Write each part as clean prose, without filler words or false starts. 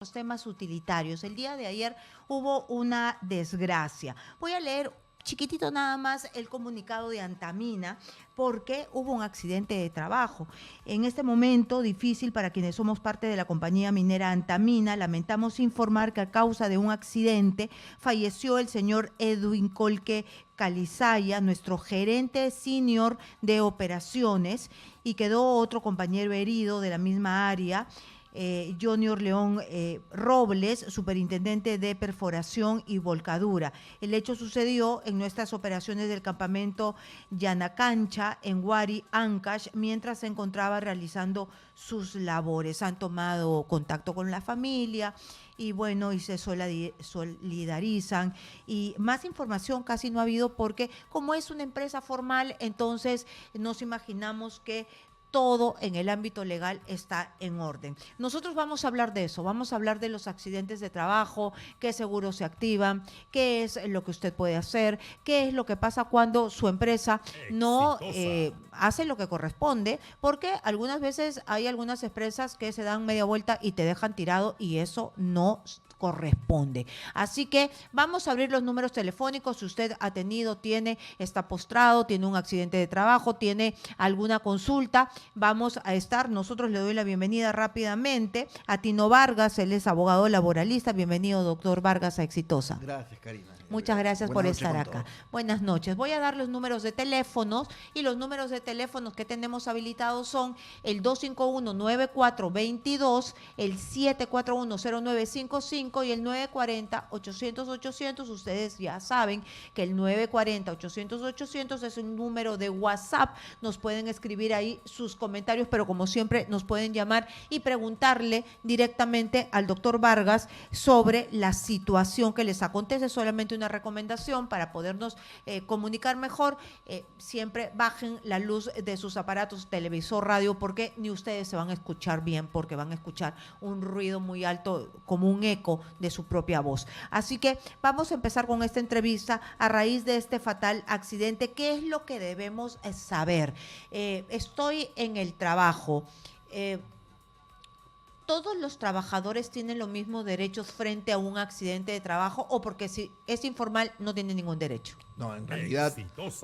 Los temas utilitarios. El día de ayer hubo una desgracia. Voy a leer chiquitito nada más el comunicado de Antamina porque hubo un accidente de trabajo. En este momento difícil para quienes somos parte de la compañía minera Antamina, lamentamos informar que a causa de un accidente falleció el señor Edwin Colque Calizaya, nuestro gerente senior de operaciones, y quedó otro compañero herido de la misma área. Junior León Robles, superintendente de perforación y volcadura. El hecho sucedió en nuestras operaciones del campamento Yanacancha, en Huari, Ancash, mientras se encontraba realizando sus labores. Han tomado contacto con la familia y bueno, y se solidarizan. Y más información casi no ha habido porque como es una empresa formal, entonces nos imaginamos que todo en el ámbito legal está en orden. Nosotros vamos a hablar de eso, vamos a hablar de los accidentes de trabajo, qué seguros se activan, qué es lo que usted puede hacer, qué es lo que pasa cuando su empresa no hace lo que corresponde, porque algunas veces hay algunas empresas que se dan media vuelta y te dejan tirado y eso no corresponde. Así que vamos a abrir los números telefónicos. Si usted ha tenido, tiene, está postrado, tiene un accidente de trabajo, tiene alguna consulta, vamos a estar. Nosotros le doy la bienvenida rápidamente a Tino Vargas, él es abogado laboralista. Bienvenido, doctor Vargas, a Exitosa. Gracias, Karina. Muchas gracias por estar acá. Todos. Buenas noches. Voy a dar los números de teléfonos y los números de teléfonos que tenemos habilitados son el 251-9422, el 741-0955 y el 940-800-800. Ustedes ya saben que el 940-800-800 es un número de WhatsApp. Nos pueden escribir ahí sus comentarios, pero como siempre nos pueden llamar y preguntarle directamente al doctor Vargas sobre la situación que les acontece. Solamente una recomendación para podernos comunicar mejor, siempre bajen la luz de sus aparatos, televisor, radio, porque ni ustedes se van a escuchar bien, porque van a escuchar un ruido muy alto, como un eco de su propia voz. Así que vamos a empezar con esta entrevista a raíz de este fatal accidente. ¿Qué es lo que debemos saber? Estoy en el trabajo. ¿Todos los trabajadores tienen los mismos derechos frente a un accidente de trabajo o porque si es informal no tienen ningún derecho? No, en realidad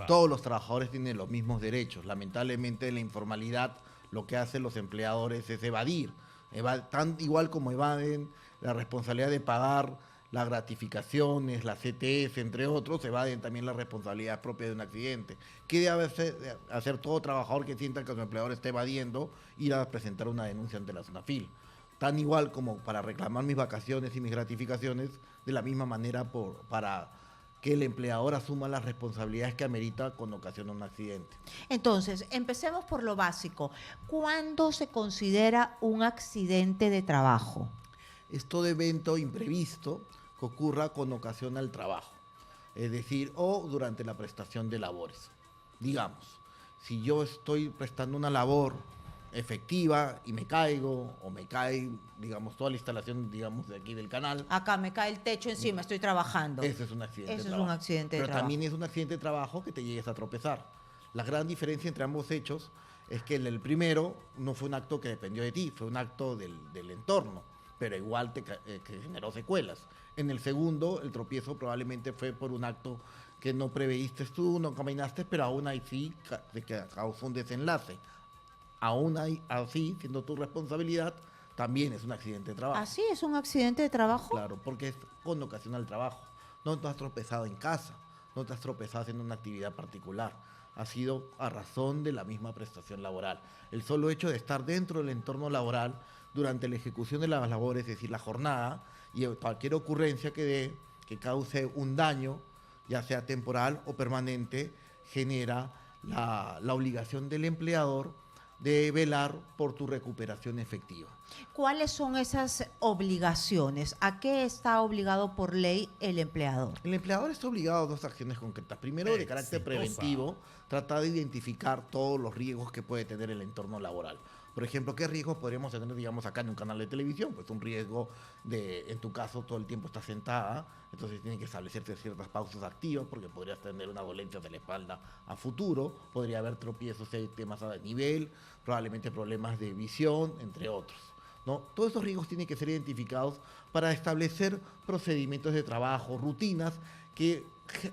todos los trabajadores tienen los mismos derechos. Lamentablemente la informalidad lo que hacen los empleadores es evadir. Tan igual como evaden la responsabilidad de pagar las gratificaciones, las CTS, entre otros, evaden también la responsabilidad propia de un accidente. ¿Qué debe hacer todo trabajador que sienta que su empleador está evadiendo? Ir a presentar una denuncia ante la SUNAFIL. Tan igual como para reclamar mis vacaciones y mis gratificaciones, de la misma manera para que el empleador asuma las responsabilidades que amerita con ocasión de un accidente. Entonces, empecemos por lo básico. ¿Cuándo se considera un accidente de trabajo? Es todo evento imprevisto que ocurra con ocasión al trabajo, es decir, o durante la prestación de labores. Digamos, si yo estoy prestando una labor efectiva y me caigo o me cae, digamos, toda la instalación, digamos, de aquí del canal. Acá me cae el techo encima, estoy trabajando. Ese es un accidente de trabajo. Eso es un accidente de Pero trabajo. también es un accidente de trabajo que te llegues a tropezar. La gran diferencia entre ambos hechos es que el primero no fue un acto que dependió de ti, fue un acto del entorno, pero igual que generó secuelas. En el segundo, el tropiezo probablemente fue por un acto que no preveíste tú, no caminaste, pero aún ahí sí te causó un desenlace. Aún así, siendo tu responsabilidad, también es un accidente de trabajo. ¿Así es un accidente de trabajo? Claro, porque es con ocasión al trabajo. No te has tropezado en casa, no te has tropezado haciendo una actividad particular. Ha sido a razón de la misma prestación laboral. El solo hecho de estar dentro del entorno laboral durante la ejecución de las labores, es decir, la jornada, y cualquier ocurrencia que cause un daño, ya sea temporal o permanente, genera la obligación del empleador de velar por tu recuperación efectiva. ¿Cuáles son esas obligaciones? ¿A qué está obligado por ley el empleador? El empleador está obligado a dos acciones concretas. Primero, de carácter preventivo, tratar de identificar todos los riesgos que puede tener el entorno laboral. Por ejemplo, ¿qué riesgos podríamos tener, digamos, acá en un canal de televisión? Pues un riesgo de, en tu caso, todo el tiempo estás sentada, entonces tienen que establecerse ciertas pausas activas porque podrías tener una dolencia de la espalda a futuro, podría haber tropiezos, temas a nivel, probablemente problemas de visión, entre otros. ¿no? Todos esos riesgos tienen que ser identificados para establecer procedimientos de trabajo, rutinas que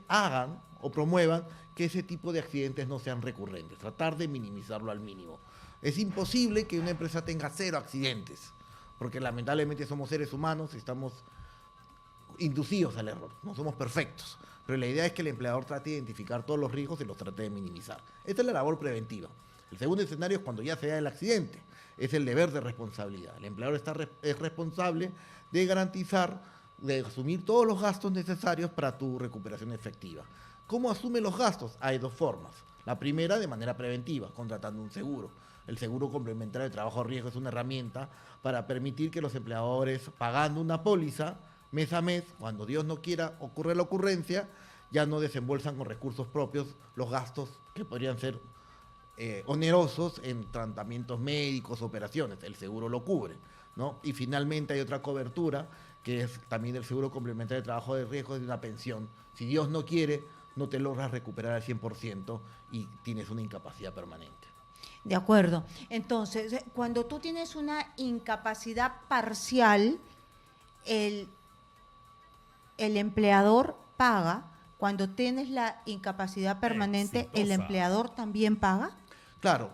hagan o promuevan que ese tipo de accidentes no sean recurrentes, tratar de minimizarlo al mínimo. Es imposible que una empresa tenga 0 accidentes, porque lamentablemente somos seres humanos y estamos inducidos al error, no somos perfectos. Pero la idea es que el empleador trate de identificar todos los riesgos y los trate de minimizar. Esta es la labor preventiva. El segundo escenario es cuando ya se da el accidente, es el deber de responsabilidad. El empleador es responsable de garantizar, de asumir todos los gastos necesarios para tu recuperación efectiva. ¿Cómo asume los gastos? Hay 2 formas. La primera, de manera preventiva, contratando un seguro. El seguro complementario de trabajo a riesgo es una herramienta para permitir que los empleadores, pagando una póliza mes a mes, cuando Dios no quiera ocurre la ocurrencia, ya no desembolsan con recursos propios los gastos que podrían ser onerosos en tratamientos médicos, operaciones. El seguro lo cubre, ¿no? Y finalmente hay otra cobertura, que es también el seguro complementario de trabajo de riesgo de una pensión. Si Dios no quiere, no te logras recuperar al 100% y tienes una incapacidad permanente. De acuerdo. Entonces, cuando tú tienes una incapacidad parcial, el empleador paga. Cuando tienes la incapacidad permanente, ¿el empleador también paga? Claro.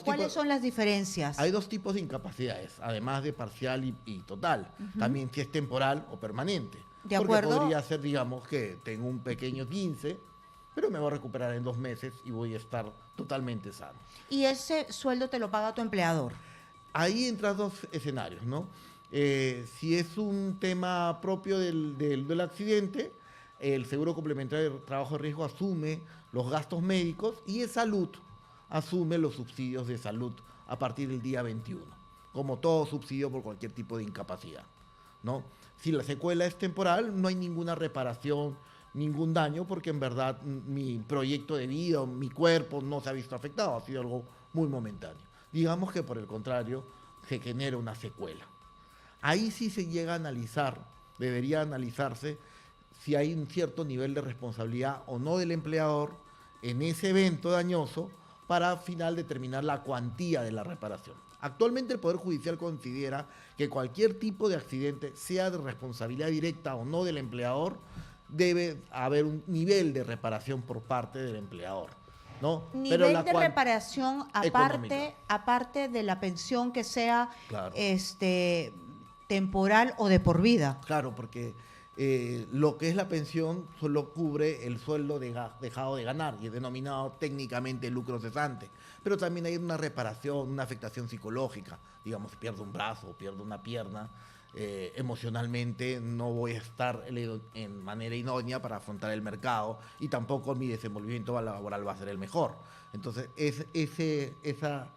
¿Cuáles son las diferencias? Hay 2 tipos de incapacidades, además de parcial y total. También si es temporal o permanente. De acuerdo. Porque podría ser, digamos, que tengo un pequeño 15, pero me voy a recuperar en 2 meses y voy a estar totalmente sano. ¿Y ese sueldo te lo paga tu empleador? Ahí entran 2 escenarios, ¿no? Si es un tema propio del accidente, el seguro complementario de trabajo de riesgo asume los gastos médicos y el salud asume los subsidios de salud a partir del día 21, como todo subsidio por cualquier tipo de incapacidad, ¿no? Si la secuela es temporal, no hay ninguna reparación, ningún daño, porque en verdad mi proyecto de vida, mi cuerpo no se ha visto afectado, ha sido algo muy momentáneo. Digamos que por el contrario, se genera una secuela. Ahí sí se llega a analizar, debería analizarse si hay un cierto nivel de responsabilidad o no del empleador en ese evento dañoso para al final determinar la cuantía de la reparación. Actualmente el Poder Judicial considera que cualquier tipo de accidente, sea de responsabilidad directa o no del empleador, debe haber un nivel de reparación por parte del empleador, ¿no? Nivel de reparación aparte de la pensión que sea claro, temporal o de por vida. Claro, porque lo que es la pensión solo cubre el sueldo dejado de ganar y es denominado técnicamente lucro cesante. Pero también hay una reparación, una afectación psicológica. Digamos, si pierdo un brazo o pierdo una pierna, emocionalmente no voy a estar en manera idónea para afrontar el mercado y tampoco mi desenvolvimiento laboral va a ser el mejor. Entonces, esa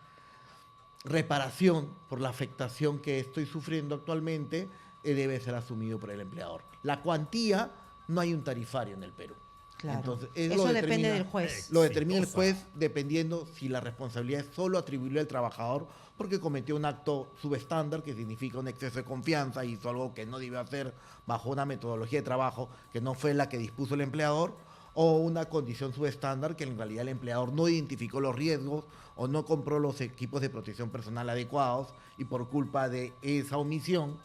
reparación por la afectación que estoy sufriendo actualmente debe ser asumido por el empleador. La cuantía, no hay un tarifario en el Perú. Claro. Entonces, eso depende del juez. Lo determina el juez dependiendo si la responsabilidad es solo atribuible al trabajador porque cometió un acto subestándar, que significa un exceso de confianza, hizo algo que no debió hacer bajo una metodología de trabajo que no fue la que dispuso el empleador, o una condición subestándar que en realidad el empleador no identificó los riesgos o no compró los equipos de protección personal adecuados y por culpa de esa omisión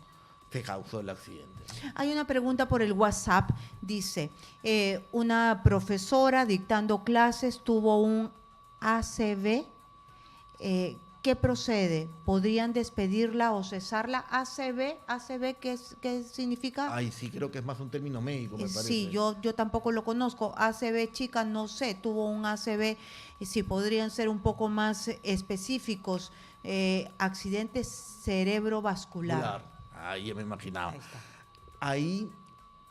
se causó el accidente. Hay una pregunta por el WhatsApp, dice, una profesora dictando clases tuvo un ACV, ¿qué procede? ¿Podrían despedirla o cesarla? ¿ACV qué significa? Ay, sí, creo que es más un término médico, me parece. Sí, yo tampoco lo conozco. ACV, chica, no sé, tuvo un ACV, si podrían ser un poco más específicos, accidente cerebrovascular. Ahí ya me imaginaba. Ahí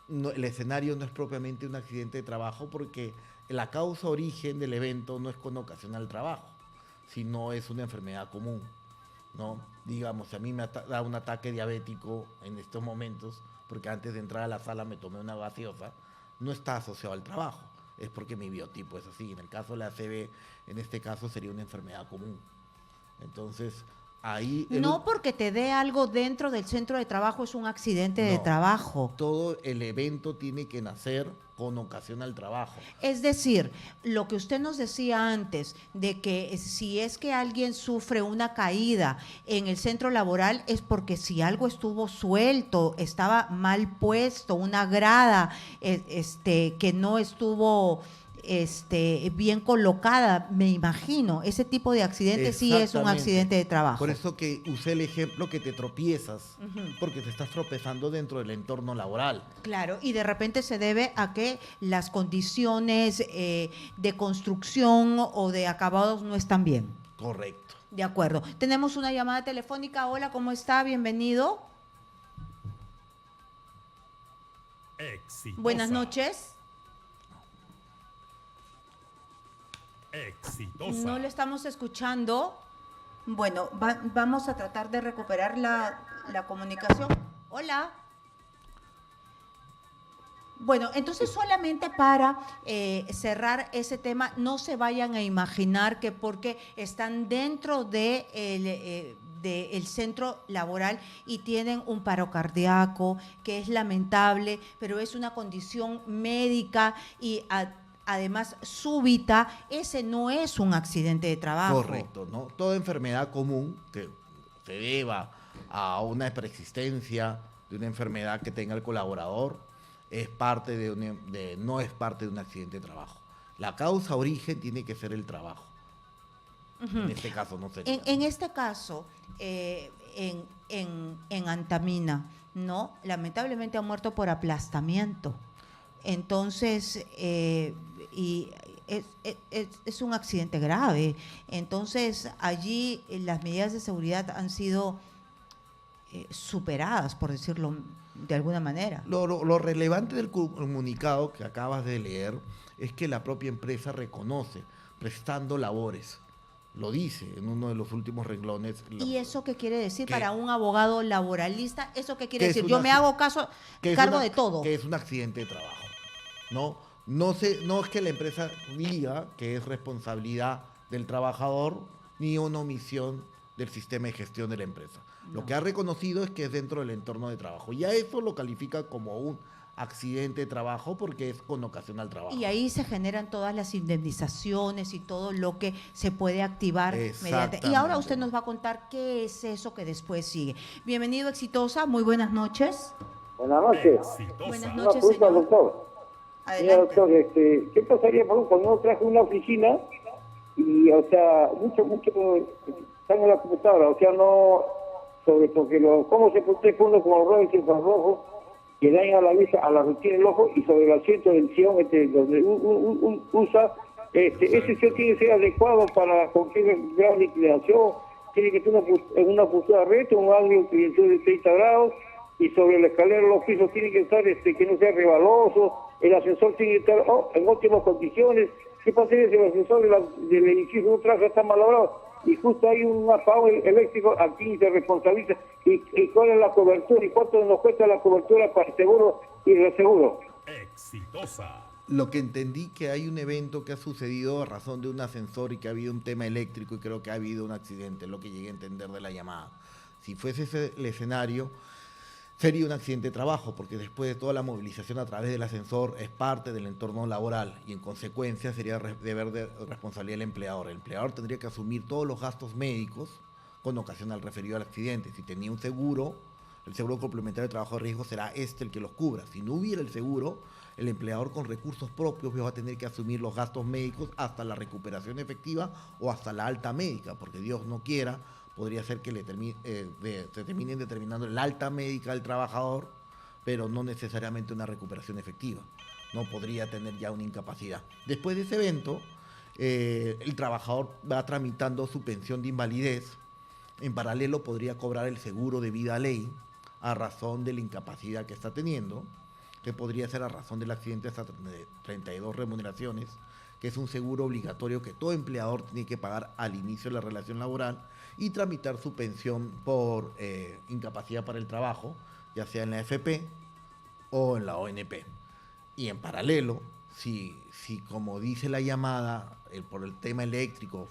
no, el escenario no es propiamente un accidente de trabajo porque la causa origen del evento no es con ocasión al trabajo, sino es una enfermedad común, ¿no? Digamos, si a mí me da un ataque diabético en estos momentos, porque antes de entrar a la sala me tomé una gaseosa, no está asociado al trabajo, es porque mi biotipo es así. En el caso de la ACV, en este caso sería una enfermedad común. Entonces, ahí no porque te dé algo dentro del centro de trabajo es un accidente de trabajo. Todo el evento tiene que nacer con ocasión al trabajo. Es decir, lo que usted nos decía antes, de que si es que alguien sufre una caída en el centro laboral es porque si algo estuvo suelto, estaba mal puesto, una grada que no estuvo bien colocada, me imagino. Ese tipo de accidente sí es un accidente de trabajo. Por eso que usé el ejemplo que te tropiezas, porque te estás tropezando dentro del entorno laboral. Claro, y de repente se debe a que las condiciones de construcción o de acabados no están bien. Correcto. De acuerdo. Tenemos una llamada telefónica. Hola, ¿cómo está? Bienvenido. Exitosa. Buenas noches. Exitosa. No le estamos escuchando. Bueno, vamos a tratar de recuperar la comunicación. Hola. Bueno, entonces solamente para cerrar ese tema, no se vayan a imaginar que porque están dentro del centro laboral y tienen un paro cardíaco, que es lamentable, pero es una condición médica y además súbita, ese no es un accidente de trabajo. Correcto, ¿no? Toda enfermedad común que se deba a una preexistencia de una enfermedad que tenga el colaborador es parte no es parte de un accidente de trabajo. La causa origen tiene que ser el trabajo. En este caso no sería. En este caso, en Antamina, ¿no? Lamentablemente ha muerto por aplastamiento. Entonces, y es un accidente grave. Entonces, allí las medidas de seguridad han sido superadas, por decirlo de alguna manera. Lo relevante del comunicado que acabas de leer es que la propia empresa reconoce prestando labores. Lo dice en uno de los últimos renglones. ¿Y eso qué quiere decir para un abogado laboralista? ¿Eso qué quiere decir? Yo me hago cargo de todo. Que es un accidente de trabajo. No es que la empresa diga que es responsabilidad del trabajador ni una omisión del sistema de gestión de la empresa. No. Lo que ha reconocido es que es dentro del entorno de trabajo. Y a eso lo califica como un accidente de trabajo porque es con ocasión al trabajo. Y ahí se generan todas las indemnizaciones y todo lo que se puede activar mediante. Y ahora usted nos va a contar qué es eso que después sigue. Bienvenido, Exitosa. Muy buenas noches. Buenas noches. Exitosa. Buenas noches, pregunta, señor. doctor. Adelante. Mira, doctor, ¿qué pasaría cuando uno traje una oficina y, o sea, mucho están en la computadora, o sea, no porque cómo se protege uno con el rojo y el rojo, que daña a la vista, a la rutina del ojo, y sobre el asiento del sillón donde usa, ese sillón tiene que ser adecuado para cualquier grado de inclinación, tiene que tener en una postura recta, un ángulo de 30 grados, y sobre la escalera los pisos tienen que estar, que no sea resbaloso, el ascensor tiene que estar en óptimas condiciones. ¿Qué pasaría si el ascensor del edificio no traje está malogrado? Y justo hay un apagón eléctrico, aquí se responsabiliza. ¿Y cuál es la cobertura? ¿Y cuánto nos cuesta la cobertura para el seguro y el seguro? Exitosa. Lo que entendí que hay un evento que ha sucedido a razón de un ascensor y que ha habido un tema eléctrico y creo que ha habido un accidente, es lo que llegué a entender de la llamada. Si fuese ese el escenario, sería un accidente de trabajo, porque después de toda la movilización a través del ascensor es parte del entorno laboral y en consecuencia sería deber de responsabilidad del empleador. El empleador tendría que asumir todos los gastos médicos con ocasión al referido al accidente. Si tenía un seguro, el seguro complementario de trabajo de riesgo será el que los cubra. Si no hubiera el seguro, el empleador con recursos propios va a tener que asumir los gastos médicos hasta la recuperación efectiva o hasta la alta médica, porque Dios no quiera, podría ser que se terminen determinando el alta médica del trabajador, pero no necesariamente una recuperación efectiva. No podría tener ya una incapacidad. Después de ese evento, el trabajador va tramitando su pensión de invalidez. En paralelo podría cobrar el seguro de vida ley a razón de la incapacidad que está teniendo, que podría ser a razón del accidente hasta 32 remuneraciones, que es un seguro obligatorio que todo empleador tiene que pagar al inicio de la relación laboral, y tramitar su pensión por incapacidad para el trabajo, ya sea en la AFP o en la ONP. Y en paralelo, si como dice la llamada, por el tema eléctrico,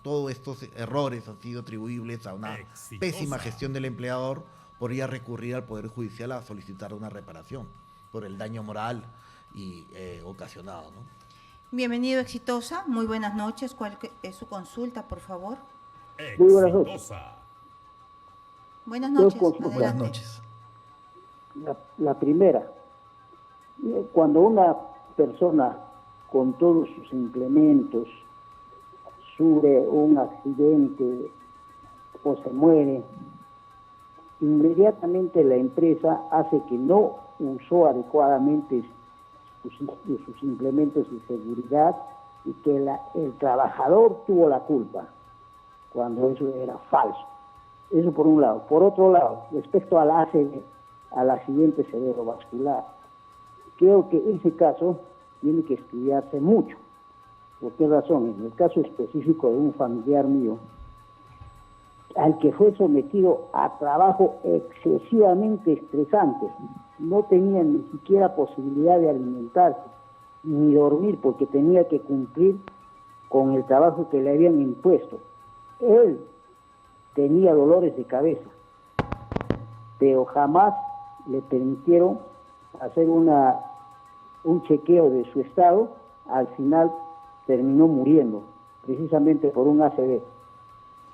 todos estos errores han sido atribuibles a una pésima gestión del empleador, podría recurrir al Poder Judicial a solicitar una reparación por el daño moral ocasionado, ¿no? Bienvenido, Exitosa. Muy buenas noches. ¿Cuál es su consulta, por favor? Muy buenas noches. Exitosa. Buenas noches. Buenas Buenas Adelante. noches. La primera, cuando una persona con todos sus implementos sufre un accidente o se muere, inmediatamente la empresa hace que no usó adecuadamente sus implementos de seguridad y que el trabajador tuvo la culpa, cuando eso era falso. Eso por un lado. Por otro lado, respecto al ACV, al accidente cerebrovascular, creo que ese caso tiene que estudiarse mucho. ¿Por qué razón? En el caso específico de un familiar mío, al que fue sometido a trabajo excesivamente estresante, no tenía ni siquiera posibilidad de alimentarse ni dormir porque tenía que cumplir con el trabajo que le habían impuesto. Él tenía dolores de cabeza, pero jamás le permitieron hacer un chequeo de su estado. Al final terminó muriendo, precisamente por un ACV.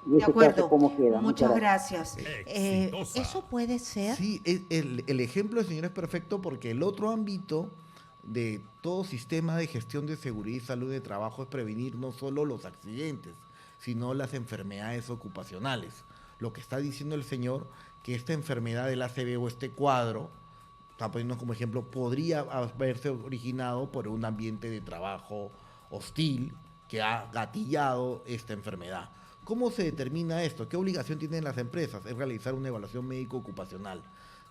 Y De ese acuerdo. caso, ¿cómo queda? Muchas gracias. Exitosa. ¿Eso puede ser? Sí, el ejemplo del señor es perfecto porque el otro ámbito de todo sistema de gestión de seguridad y salud de trabajo es prevenir no solo los accidentes, sino las enfermedades ocupacionales. Lo que está diciendo el señor, que esta enfermedad del ACV o este cuadro, está poniendo como ejemplo, podría haberse originado por un ambiente de trabajo hostil que ha gatillado esta enfermedad. ¿Cómo se determina esto? ¿Qué obligación tienen las empresas? Es realizar una evaluación médico-ocupacional.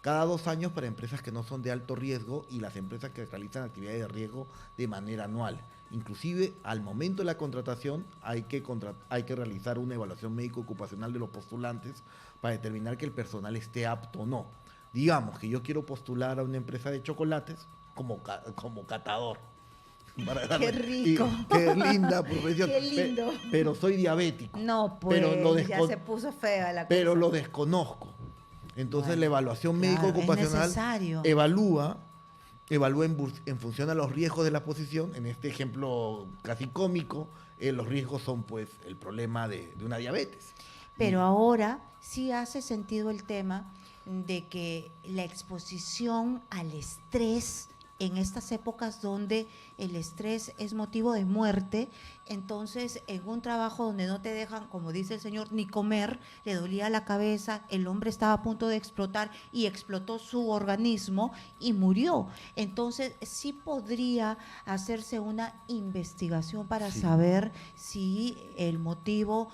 Cada 2 años para empresas que no son de alto riesgo y las empresas que realizan actividades de riesgo de manera anual. Inclusive, al momento de la contratación, hay que realizar una evaluación médico-ocupacional de los postulantes para determinar que el personal esté apto o no. Digamos que yo quiero postular a una empresa de chocolates como catador. Qué rico. Qué linda profesión. Qué lindo. Pero soy diabético. No, pues pero ya se puso fea la cosa. Pero lo desconozco. Entonces Bueno, la evaluación claro, médico-ocupacional es necesario. evalúa en función a los riesgos de la posición. En este ejemplo casi cómico, los riesgos son pues el problema de una diabetes. Pero ahora sí hace sentido el tema de que la exposición al estrés en estas épocas donde el estrés es motivo de muerte, entonces en un trabajo donde no te dejan, como dice el señor, ni comer, le dolía la cabeza, el hombre estaba a punto de explotar y explotó su organismo y murió. Entonces sí podría hacerse una investigación para saber si el motivo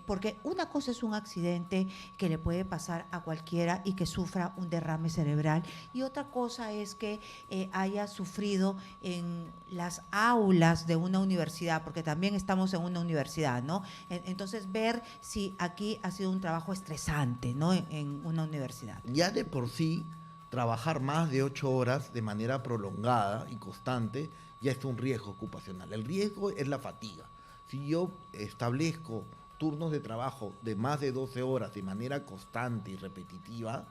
porque una cosa es un accidente que le puede pasar a cualquiera y que sufra un derrame cerebral, y otra cosa es que haya sufrido en las aulas de una universidad, porque también estamos en una universidad, ¿no? Entonces ver si aquí ha sido un trabajo estresante, ¿no? En una universidad. Ya de por sí, trabajar más de 8 horas de manera prolongada y constante ya es un riesgo ocupacional. El riesgo es la fatiga. Si yo establezco turnos de trabajo de más de 12 horas de manera constante y repetitiva,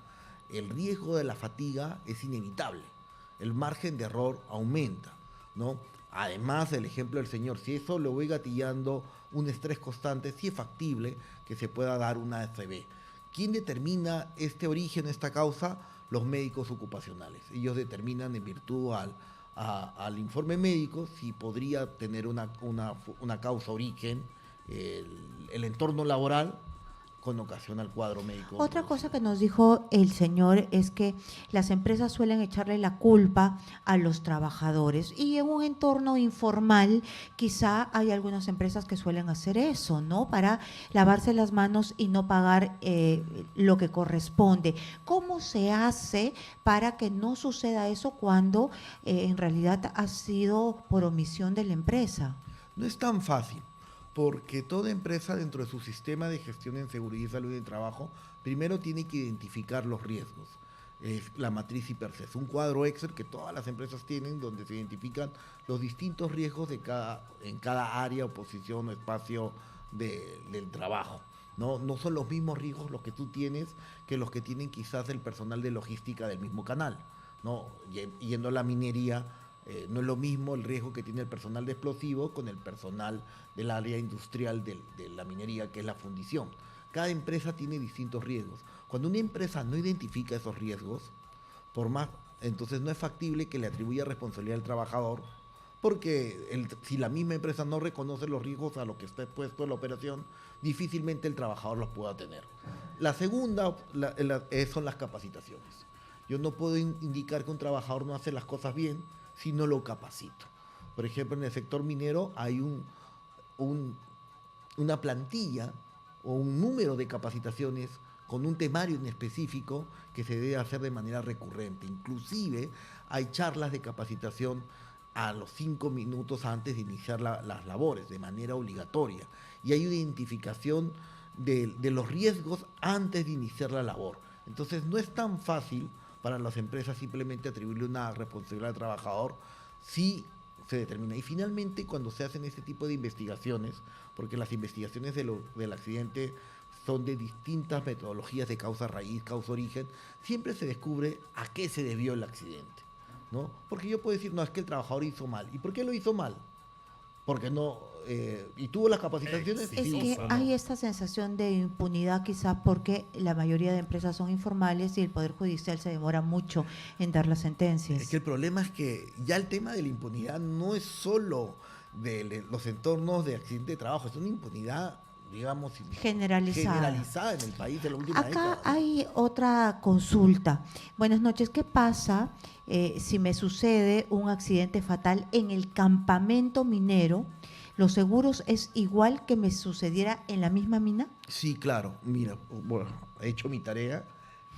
el riesgo de la fatiga es inevitable. El margen de error aumenta, ¿no? Además, el ejemplo del señor, si eso lo voy gatillando un estrés constante, sí es factible que se pueda dar una ACV. ¿Quién determina este origen, esta causa? Los médicos ocupacionales. Ellos determinan en virtud al informe médico si podría tener una causa origen, el entorno laboral con ocasión al cuadro médico. Otra cosa que nos dijo el señor es que las empresas suelen echarle la culpa a los trabajadores, y en un entorno informal quizá hay algunas empresas que suelen hacer eso, ¿no? Para lavarse las manos y no pagar lo que corresponde. ¿Cómo se hace para que no suceda eso cuando en realidad ha sido por omisión de la empresa? No es tan fácil, porque toda empresa dentro de su sistema de gestión en seguridad y salud del trabajo primero tiene que identificar los riesgos. Es la matriz IPERSES, un cuadro Excel que todas las empresas tienen donde se identifican los distintos riesgos en cada área o posición o espacio del trabajo. No son los mismos riesgos los que tú tienes que los que tienen quizás el personal de logística del mismo canal, ¿no? Yendo a la minería, No es lo mismo el riesgo que tiene el personal de explosivos con el personal del área industrial de la minería, que es la fundición. Cada empresa tiene distintos riesgos. Cuando una empresa no identifica esos riesgos, entonces no es factible que le atribuya responsabilidad al trabajador, porque si la misma empresa no reconoce los riesgos a los que está expuesto en la operación, difícilmente el trabajador los pueda tener. La segunda son las capacitaciones. Yo no puedo indicar que un trabajador no hace las cosas bien si no lo capacito. Por ejemplo, en el sector minero hay una plantilla o un número de capacitaciones con un temario en específico que se debe hacer de manera recurrente. Inclusive hay charlas de capacitación a los 5 minutos antes de iniciar las labores, de manera obligatoria. Y hay una identificación de los riesgos antes de iniciar la labor. Entonces no es tan fácil para las empresas simplemente atribuirle una responsabilidad al trabajador si se determina. Y finalmente, cuando se hacen este tipo de investigaciones, porque las investigaciones del accidente son de distintas metodologías de causa raíz, causa origen, siempre se descubre a qué se debió el accidente, ¿no? Porque yo puedo decir, no, es que el trabajador hizo mal. ¿Y por qué lo hizo mal? Porque no... ¿Y tuvo las capacitaciones? Es Sí, que o no. hay esta sensación de impunidad quizás porque la mayoría de empresas son informales y el Poder Judicial se demora mucho en dar las sentencias. Es que el problema es que ya el tema de la impunidad no es solo de los entornos de accidente de trabajo, es una impunidad, digamos, generalizada en el país de la última década. Acá hay otra consulta. Buenas noches, ¿qué pasa si me sucede un accidente fatal en el campamento minero? ¿Los seguros es igual que me sucediera en la misma mina? Sí, claro. Mira, bueno, he hecho mi tarea,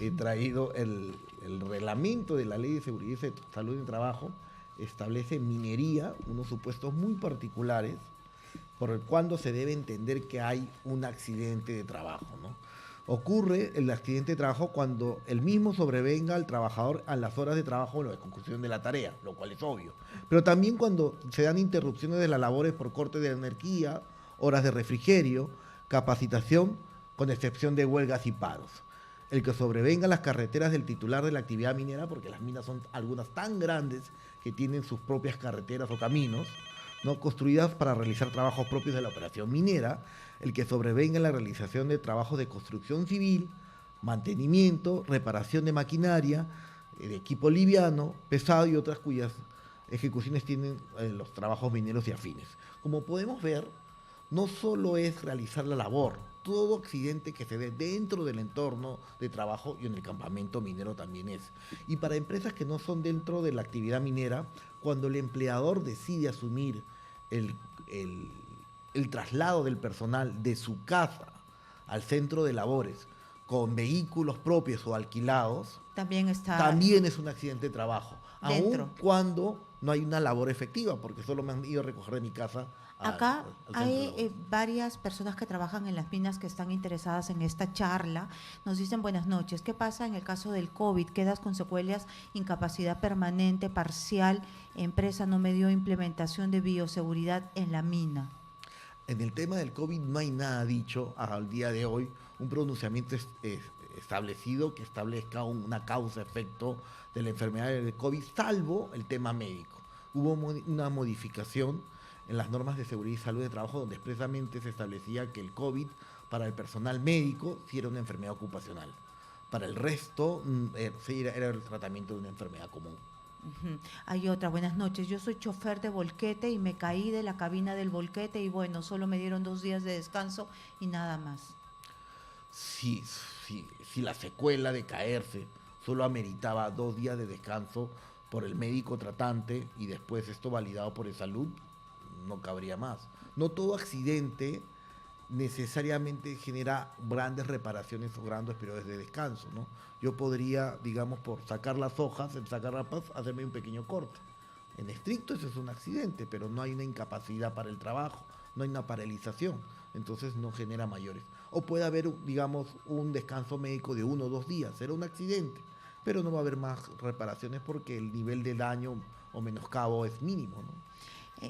he traído el reglamento de la Ley de Seguridad y Salud en el Trabajo, establece minería, unos supuestos muy particulares, por el cual se debe entender que hay un accidente de trabajo, ¿no? Ocurre el accidente de trabajo cuando el mismo sobrevenga al trabajador a las horas de trabajo o la conclusión de la tarea, lo cual es obvio. Pero también cuando se dan interrupciones de las labores por corte de energía, horas de refrigerio, capacitación, con excepción de huelgas y paros. El que sobrevenga las carreteras del titular de la actividad minera, porque las minas son algunas tan grandes que tienen sus propias carreteras o caminos, ¿no?, construidas para realizar trabajos propios de la operación minera, el que sobrevenga la realización de trabajos de construcción civil, mantenimiento, reparación de maquinaria, de equipo liviano, pesado y otras cuyas ejecuciones tienen los trabajos mineros y afines. Como podemos ver, no solo es realizar la labor, todo accidente que se dé dentro del entorno de trabajo y en el campamento minero también es. Y para empresas que no son dentro de la actividad minera, cuando el empleador decide asumir el traslado del personal de su casa al centro de labores con vehículos propios o alquilados, también es un accidente de trabajo, aun cuando no hay una labor efectiva, porque solo me han ido a recoger de mi casa. Acá hay varias personas que trabajan en las minas que están interesadas en esta charla. Nos dicen buenas noches. ¿Qué pasa en el caso del COVID? ¿Quedas con secuelas, incapacidad permanente, parcial? Empresa no me dio implementación de bioseguridad en la mina. En el tema del COVID no hay nada dicho al día de hoy, un pronunciamiento establecido que establezca una causa-efecto de la enfermedad del COVID, salvo el tema médico. Hubo una modificación en las normas de seguridad y salud de trabajo donde expresamente se establecía que el COVID para el personal médico sí era una enfermedad ocupacional. Para el resto era el tratamiento de una enfermedad común. Hay otra, buenas noches, yo soy chofer de volquete y me caí de la cabina del volquete y bueno, solo me dieron 2 días de descanso y nada más. Si la secuela de caerse solo ameritaba 2 días de descanso por el médico tratante y después esto validado por el salud, no cabría más. No todo accidente necesariamente genera grandes reparaciones o grandes periodos de descanso, ¿no? Yo podría, digamos, por sacar las hojas, el sacar rapas, hacerme un pequeño corte. En estricto eso es un accidente, pero no hay una incapacidad para el trabajo, no hay una paralización, entonces no genera mayores. O puede haber, digamos, un descanso médico de 1 o 2 días, será un accidente, pero no va a haber más reparaciones porque el nivel de daño o menoscabo es mínimo, ¿no?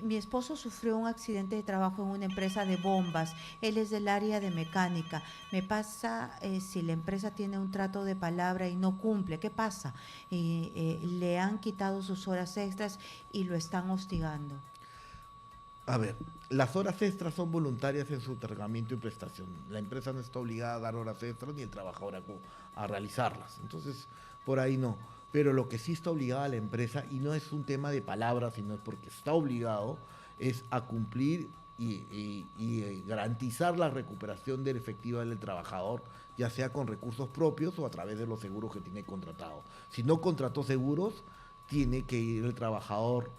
Mi esposo sufrió un accidente de trabajo en una empresa de bombas. Él es del área de mecánica. Me pasa si la empresa tiene un trato de palabra y no cumple. ¿Qué pasa? Le han quitado sus horas extras y lo están hostigando. A ver, las horas extras son voluntarias en su otorgamiento y prestación. La empresa no está obligada a dar horas extras ni el trabajador a realizarlas. Entonces, por ahí no. Pero lo que sí está obligada la empresa, y no es un tema de palabras, sino es porque está obligado, es a cumplir y garantizar la recuperación del efectivo del trabajador, ya sea con recursos propios o a través de los seguros que tiene contratado. Si no contrató seguros, tiene que ir el trabajador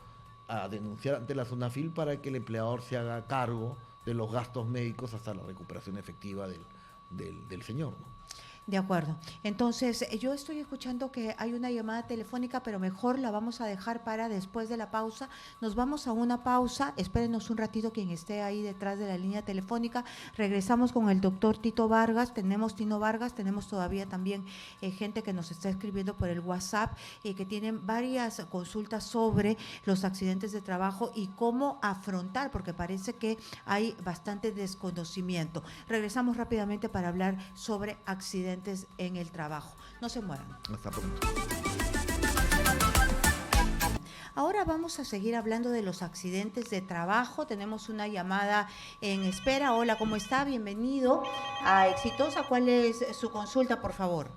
a denunciar ante la SUNAFIL para que el empleador se haga cargo de los gastos médicos hasta la recuperación efectiva del señor, ¿no? De acuerdo. Entonces, yo estoy escuchando que hay una llamada telefónica, pero mejor la vamos a dejar para después de la pausa. Nos vamos a una pausa. Espérenos un ratito quien esté ahí detrás de la línea telefónica. Regresamos con el doctor Tito Vargas. Tenemos todavía también gente que nos está escribiendo por el WhatsApp que tienen varias consultas sobre los accidentes de trabajo y cómo afrontar, porque parece que hay bastante desconocimiento. Regresamos rápidamente para hablar sobre accidentes en el trabajo. No se muevan. Hasta pronto. Ahora vamos a seguir hablando de los accidentes de trabajo. Tenemos una llamada en espera. Hola, ¿cómo está? Bienvenido a Exitosa. ¿Cuál es su consulta, por favor?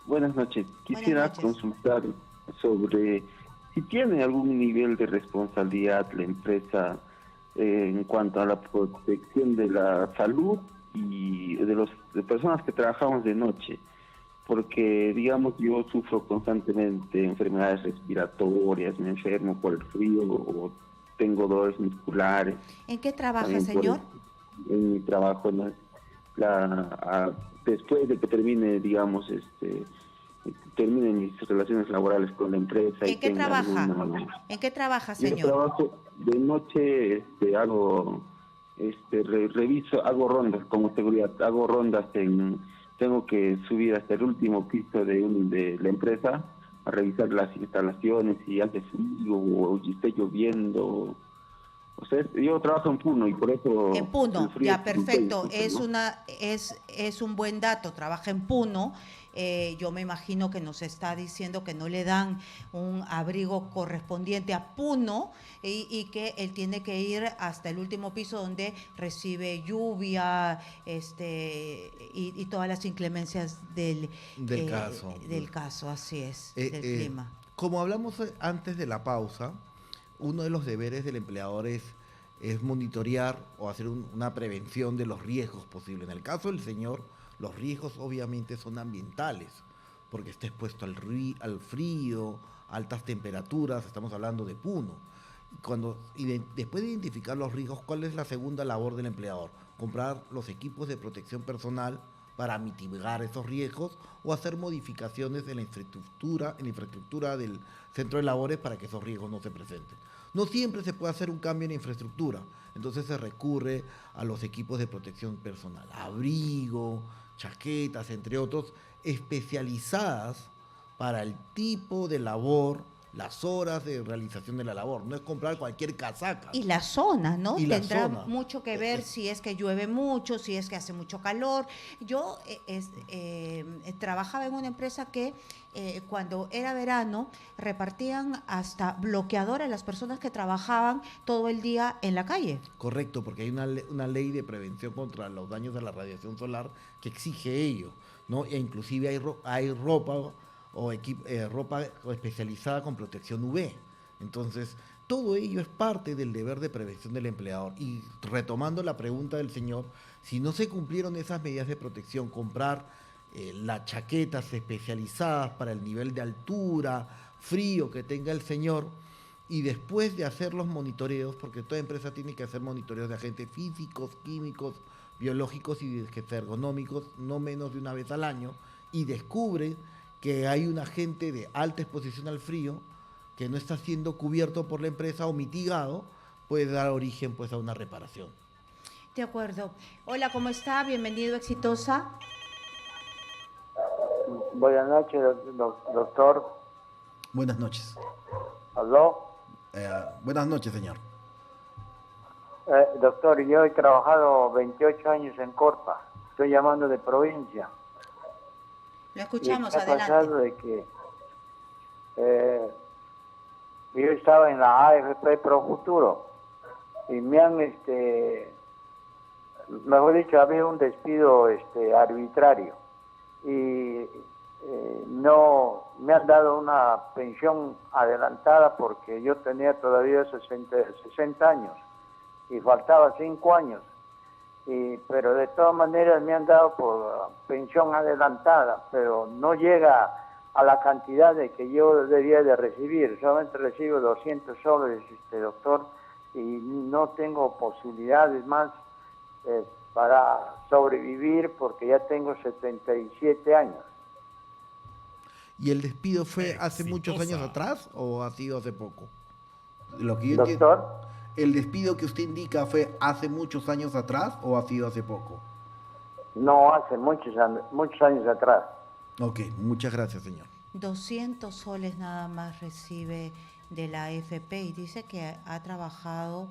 Buenas noches. Quisiera consultar sobre si tiene algún nivel de responsabilidad la empresa en cuanto a la protección de la salud y de personas que trabajamos de noche, porque digamos yo sufro constantemente enfermedades respiratorias, me enfermo por el frío o tengo dolores musculares. ¿En qué trabaja, señor? En mi trabajo, después de que termine, digamos, terminen mis relaciones laborales con la empresa. ¿En qué trabaja? ¿En qué trabaja, señor? Yo trabajo de noche, reviso, hago rondas como seguridad, tengo que subir hasta el último piso de la empresa a revisar las instalaciones, si hace frío o si está lloviendo. O sea, yo trabajo en Puno y por eso... En Puno, ya, perfecto. Es un buen dato, trabaja en Puno. Yo me imagino que nos está diciendo que no le dan un abrigo correspondiente a Puno y que él tiene que ir hasta el último piso donde recibe lluvia y todas las inclemencias del caso, así es, del clima. Como hablamos antes de la pausa, uno de los deberes del empleador es monitorear o hacer una prevención de los riesgos posibles. En el caso del señor, los riesgos obviamente son ambientales, porque está expuesto al frío, altas temperaturas, estamos hablando de Puno. Después de identificar los riesgos, ¿cuál es la segunda labor del empleador? Comprar los equipos de protección personal para mitigar esos riesgos o hacer modificaciones en la infraestructura del centro de labores para que esos riesgos no se presenten. No siempre se puede hacer un cambio en la infraestructura, entonces se recurre a los equipos de protección personal, abrigo, chaquetas, entre otros, especializadas para el tipo de labor, las horas de realización de la labor. No es comprar cualquier casaca. Y la zona, ¿no? Tendrá mucho que ver si es que llueve mucho, si es que hace mucho calor. Yo trabajaba en una empresa que cuando era verano repartían hasta bloqueador a las personas que trabajaban todo el día en la calle. Correcto, porque hay una ley de prevención contra los daños de la radiación solar que exige ello, ¿no? E inclusive hay ropa ropa especializada con protección UV. Entonces, todo ello es parte del deber de prevención del empleador. Y retomando la pregunta del señor, si no se cumplieron esas medidas de protección, comprar las chaquetas especializadas para el nivel de altura, frío que tenga el señor, y después de hacer los monitoreos, porque toda empresa tiene que hacer monitoreos de agentes físicos, químicos, biológicos y ergonómicos, no menos de una vez al año, y descubre que hay un agente de alta exposición al frío que no está siendo cubierto por la empresa o mitigado, puede dar origen pues a una reparación. De acuerdo. Hola, ¿cómo está? Bienvenido, Exitosa. Buenas noches, doctor. Buenas noches. ¿Aló? Buenas noches, señor. Doctor, yo he trabajado 28 años en Corpa. Estoy llamando de provincia. Lo escuchamos, y me ha adelante. pasado de que yo estaba en la AFP Pro Futuro y me han, mejor dicho, había un despido arbitrario y no me han dado una pensión adelantada porque yo tenía todavía 60 años y faltaba 5 años. Pero de todas maneras me han dado por pensión adelantada, pero no llega a la cantidad de que yo debía de recibir. Solamente recibo 200 soles, doctor, y no tengo posibilidades más para sobrevivir porque ya tengo 77 años. ¿Y el despido fue hace muchos años atrás o ha sido hace poco? Lo que yo Doctor. entiendo, ¿el despido que usted indica fue hace muchos años atrás o ha sido hace poco? No, hace muchos años atrás. Ok, muchas gracias, señor. 200 soles nada más recibe de la AFP y dice que ha trabajado,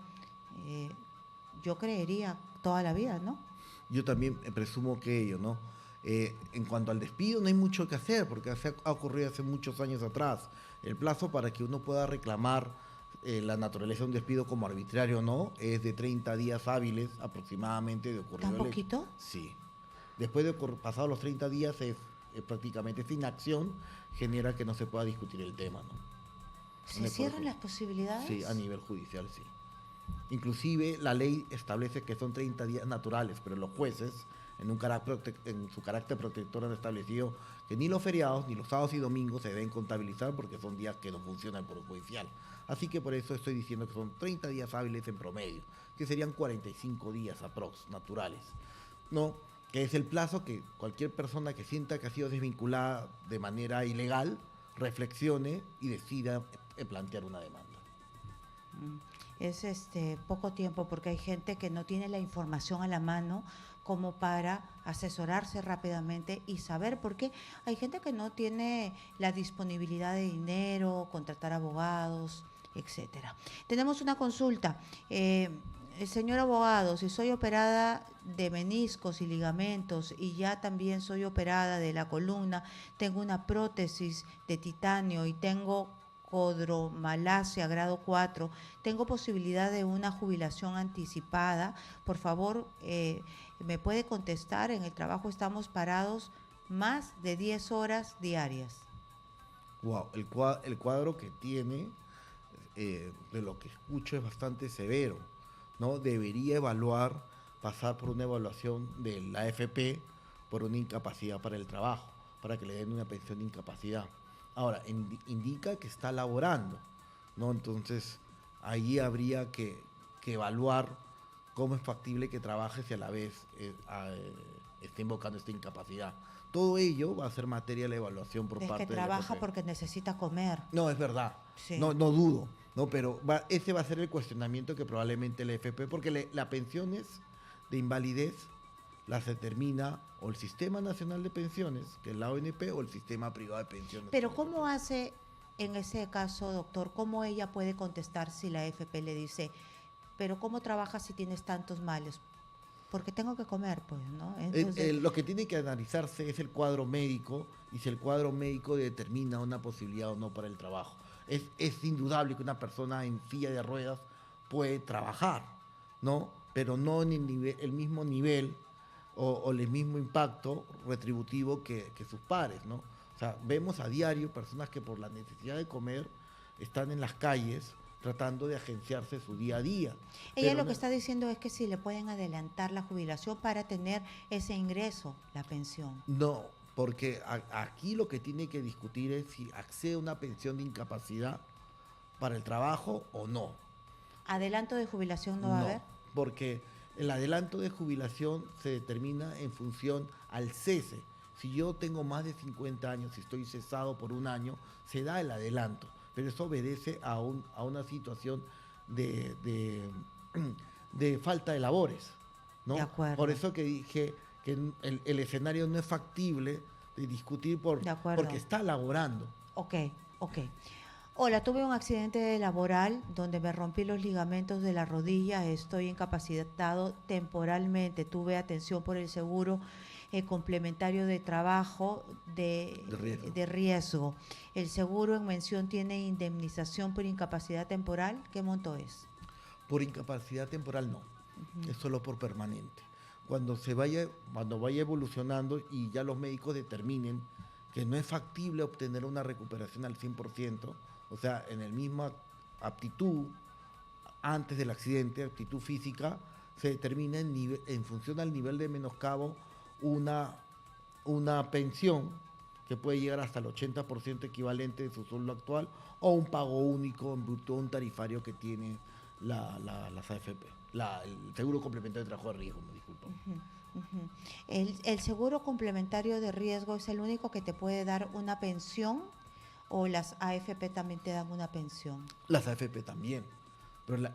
yo creería, toda la vida, ¿no? Yo también presumo que ello, ¿no? En cuanto al despido no hay mucho que hacer porque ha ocurrido hace muchos años atrás. El plazo para que uno pueda reclamar la naturaleza de un despido como arbitrario o no es de 30 días hábiles aproximadamente de ocurrido. ¿Tan poquito? Sí. Después de pasados los 30 días prácticamente esta inacción genera que no se pueda discutir el tema, ¿no? ¿Se cierran las posibilidades? Sí, a nivel judicial, sí. Inclusive la ley establece que son 30 días naturales, pero los jueces en su carácter protector han establecido que ni los feriados ni los sábados y domingos se deben contabilizar porque son días que no funcionan por judicial. Así que por eso estoy diciendo que son 30 días hábiles en promedio, que serían 45 días aprox naturales, ¿no? Que es el plazo que cualquier persona que sienta que ha sido desvinculada de manera ilegal reflexione y decida plantear una demanda. Es poco tiempo porque hay gente que no tiene la información a la mano como para asesorarse rápidamente y saber por qué. Hay gente que no tiene la disponibilidad de dinero, contratar abogados, etcétera. Tenemos una consulta. Señor abogado, si soy operada de meniscos y ligamentos y ya también soy operada de la columna, tengo una prótesis de titanio y tengo codromalacia grado 4, ¿tengo posibilidad de una jubilación anticipada? Por favor, ¿me puede contestar? En el trabajo estamos parados más de 10 horas diarias. Wow, el cuadro que tiene, de lo que escucho, es bastante severo, ¿no? Debería pasar por una evaluación de la AFP por una incapacidad para el trabajo, para que le den una pensión de incapacidad. Ahora, indica que está laborando, ¿no? Entonces, ahí habría que evaluar cómo es factible que trabaje si a la vez esté invocando esta incapacidad. Todo ello va a ser materia de la evaluación por parte de la que trabaja porque necesita comer. No, es verdad. Sí. No dudo, ¿no? Pero ese va a ser el cuestionamiento que probablemente la AFP, porque las pensiones de invalidez las determina o el Sistema Nacional de Pensiones, que es la ONP, o el Sistema Privado de Pensiones. Pero ¿cómo hace en ese caso, doctor? ¿Cómo ella puede contestar si la AFP le dice, pero cómo trabajas si tienes tantos males? Porque tengo que comer, pues, ¿no? Entonces, lo que tiene que analizarse es el cuadro médico y si el cuadro médico determina una posibilidad o no para el trabajo. Es indudable que una persona en silla de ruedas puede trabajar, ¿no? Pero no en el mismo nivel o el mismo impacto retributivo que sus pares, ¿no? O sea, vemos a diario personas que por la necesidad de comer están en las calles tratando de agenciarse su día a día. Ella lo que está diciendo es que si le pueden adelantar la jubilación para tener ese ingreso, la pensión. No, porque aquí lo que tiene que discutir es si accede a una pensión de incapacidad para el trabajo o no. ¿Adelanto de jubilación no va a haber? Porque el adelanto de jubilación se determina en función al cese. Si yo tengo más de 50 años y estoy cesado por un año, se da el adelanto. Pero eso obedece a una situación de falta de labores, ¿no? De acuerdo. Por eso que dije que el escenario no es factible de discutir porque está laborando. Ok. Hola, tuve un accidente laboral donde me rompí los ligamentos de la rodilla, estoy incapacitado temporalmente, tuve atención por el seguro complementario de trabajo de riesgo. ¿El seguro en mención tiene indemnización por incapacidad temporal? ¿Qué monto es? Por incapacidad temporal no, es solo por permanente. Cuando vaya evolucionando y ya los médicos determinen que no es factible obtener una recuperación al 100%, o sea, en el misma aptitud antes del accidente, aptitud física, se determina en función al nivel de menoscabo una pensión que puede llegar hasta el 80% equivalente de su sueldo actual o un pago único en virtud de un tarifario que tiene las AFP, el seguro complementario de trabajo de riesgo, me disculpo. ¿El seguro complementario de riesgo es el único que te puede dar una pensión o las AFP también te dan una pensión? Las AFP también,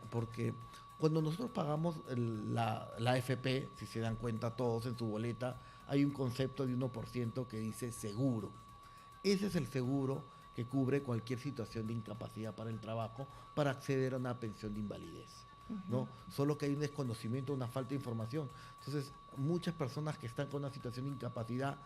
porque cuando nosotros pagamos la AFP, si se dan cuenta todos en su boleta, hay un concepto de 1% que dice seguro. Ese es el seguro que cubre cualquier situación de incapacidad para el trabajo para acceder a una pensión de invalidez, ¿no? Solo que hay un desconocimiento, una falta de información. Entonces, muchas personas que están con una situación de incapacidad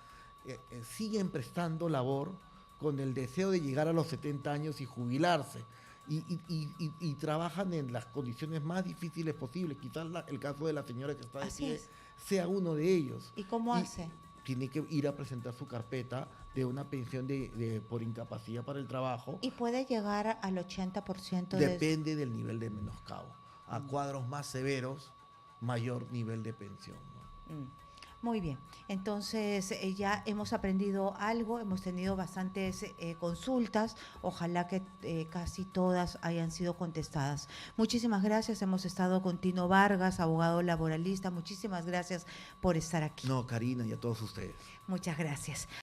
siguen prestando labor con el deseo de llegar a los 70 años y jubilarse. Y trabajan en las condiciones más difíciles posibles. Quizás el caso de la señora que está de pie sea uno de ellos. ¿Y cómo hace? Tiene que ir a presentar su carpeta de una pensión por incapacidad para el trabajo. ¿Y puede llegar al 80%? Depende del nivel de menoscabo. A cuadros más severos, mayor nivel de pensión, ¿no? Muy bien, entonces ya hemos aprendido algo, hemos tenido bastantes consultas, ojalá que casi todas hayan sido contestadas. Muchísimas gracias, hemos estado con Tino Vargas, abogado laboralista, muchísimas gracias por estar aquí. No, Karina, y a todos ustedes. Muchas gracias.